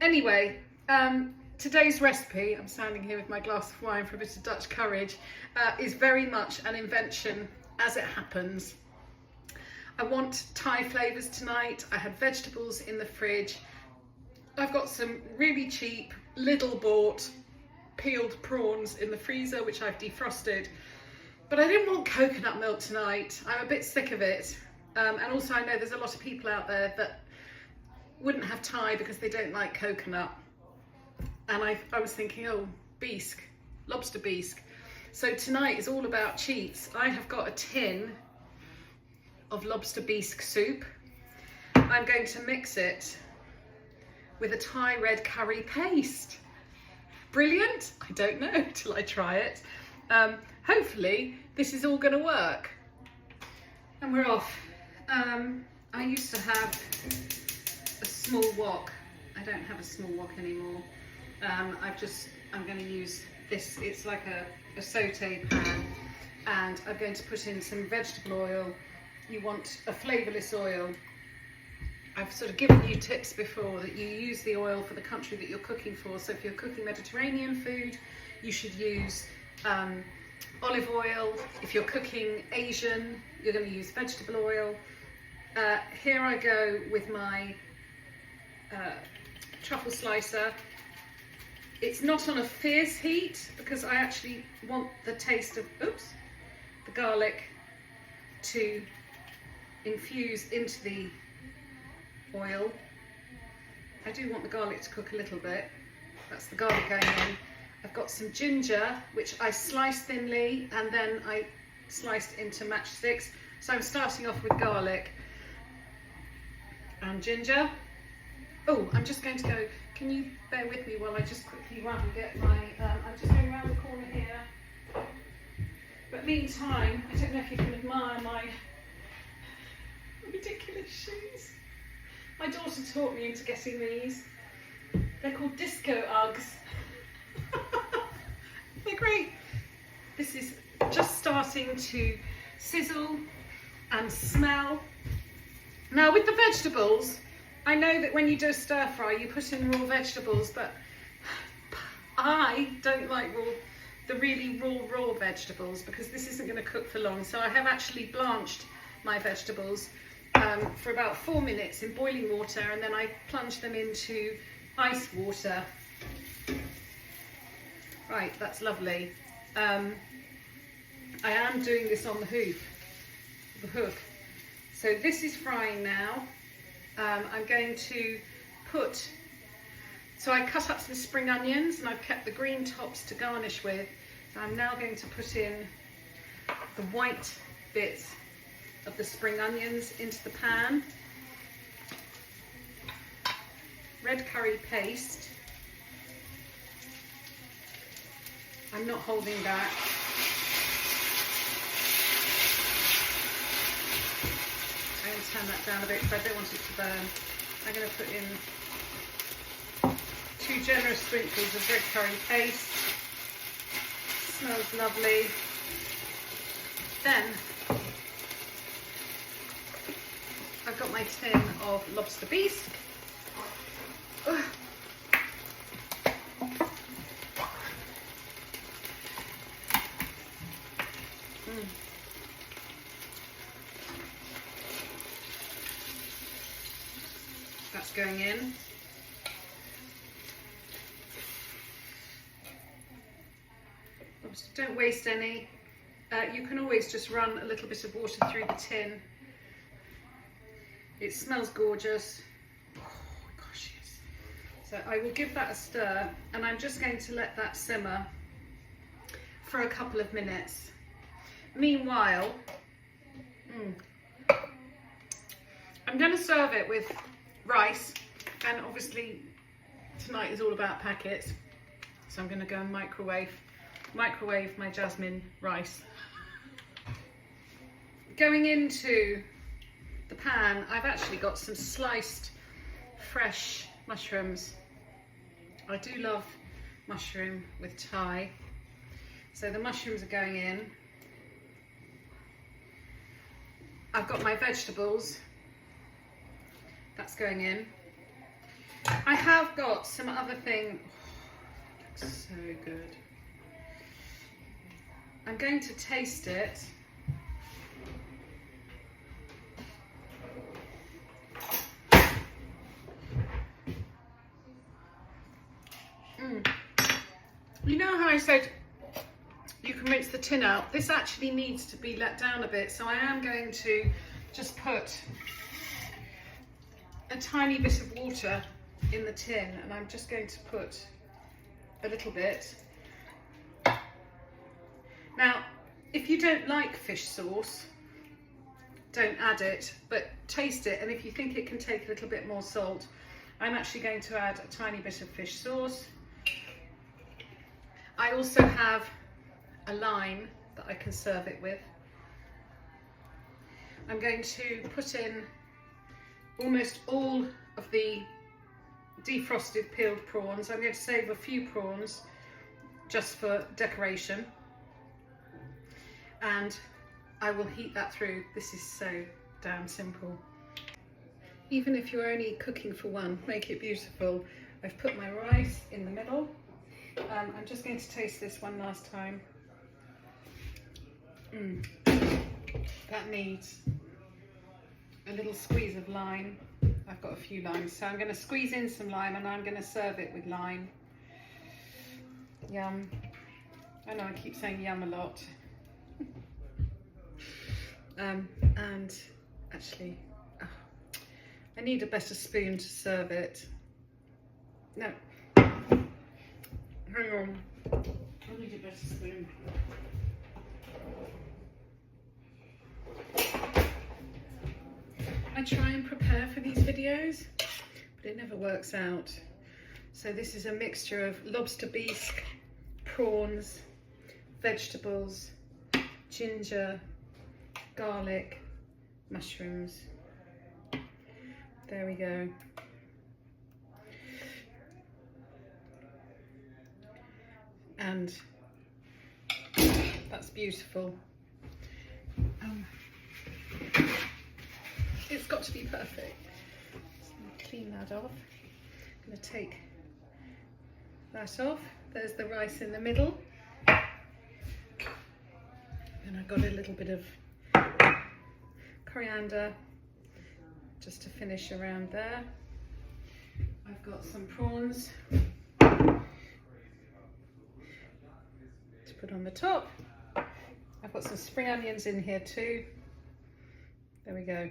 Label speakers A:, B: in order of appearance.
A: Anyway, today's recipe, I'm standing here with my glass of wine for a bit of Dutch courage, is very much an invention as it happens. I want Thai flavours tonight. I had vegetables in the fridge. I've got some really cheap, Lidl bought peeled prawns in the freezer, which I've defrosted. But I didn't want coconut milk tonight. I'm a bit sick of it. And also I know there's a lot of people out there that wouldn't have Thai because they don't like coconut. And I was thinking, oh, bisque, lobster bisque. So tonight is all about cheats. I have got a tin of lobster bisque soup. I'm going to mix it with a Thai red curry paste. Brilliant? I don't know till I try it. Hopefully this is all going to work. And we're off. I used to have a small wok. I don't have a small wok anymore. I'm going to use this. It's like a saute pan, and I'm going to put in some vegetable oil. You want a flavourless oil. I've sort of given you tips before that you use the oil for the country that you're cooking for. So if you're cooking Mediterranean food, you should use olive oil. If you're cooking Asian, you're going to use vegetable oil. Here I go with my truffle slicer. It's not on a fierce heat because I actually want the taste of the garlic to infuse into the oil. I do want the garlic to cook a little bit. That's the garlic going in. I've got some ginger, which I sliced thinly and then I sliced into matchsticks. So I'm starting off with garlic and ginger. Oh, I'm just going to go, can you bear with me while I just quickly run and get my, I'm just going around the corner here. But meantime, I don't know if you can admire my ridiculous shoes. My daughter taught me into getting these. They're called disco Uggs. They're great. This is just starting to sizzle and smell. Now with the vegetables, I know that when you do a stir fry, you put in raw vegetables, but I don't like the really raw vegetables because this isn't going to cook for long. So I have actually blanched my vegetables for about 4 minutes in boiling water, and then I plunge them into ice water. Right, that's lovely. I am doing this on the hook. So this is frying now. I'm going to put, so I cut up some spring onions and I've kept the green tops to garnish with. So I'm now going to put in the white bits of the spring onions into the pan. Red curry paste. I'm not holding back. I'm going to turn that down a bit because I don't want it to burn. I'm going to put in 2 generous sprinkles of red curry paste. Smells lovely. Then I've got my tin of lobster bisque. That's going in. Don't waste any. You can always just run a little bit of water through the tin. It smells gorgeous. Oh my gosh, yes. So I will give that a stir, and I'm just going to let that simmer for a couple of minutes. Meanwhile, I'm going to serve it with rice, and obviously tonight is all about packets, so I'm going to go and microwave my jasmine rice. Going into the pan, I've actually got some sliced fresh mushrooms. I do love mushroom with Thai, so the mushrooms are going in. I've got my vegetables, that's going in. I have got some other thing. Oh, looks so good. I'm going to taste it. You know how I said you can rinse the tin out? This actually needs to be let down a bit, so I am going to just put a tiny bit of water in the tin, and I'm just going to put a little bit. Now, if you don't like fish sauce, don't add it, but taste it, and if you think it can take a little bit more salt, I'm actually going to add a tiny bit of fish sauce. I also have a lime that I can serve it with. I'm going to put in almost all of the defrosted peeled prawns. I'm going to save a few prawns just for decoration, and I will heat that through. This is so damn simple. Even if you're only cooking for one, make it beautiful. I've put my rice in the middle. I'm just going to taste this one last time. That needs a little squeeze of lime. I've got a few limes, so I'm going to squeeze in some lime and I'm going to serve it with lime. Yum. I know I keep saying yum a lot. And actually, I need a better spoon to serve it. No. Hang on, I need a better spoon. I try and prepare for these videos, but it never works out. So this is a mixture of lobster bisque, prawns, vegetables, ginger, garlic, mushrooms. There we go. And that's beautiful. It's got to be perfect. So I'm going to clean that off. I'm going to take that off. There's the rice in the middle. And I've got a little bit of coriander just to finish around there. I've got some prawns to put on the top. I've got some spring onions in here too. There we go.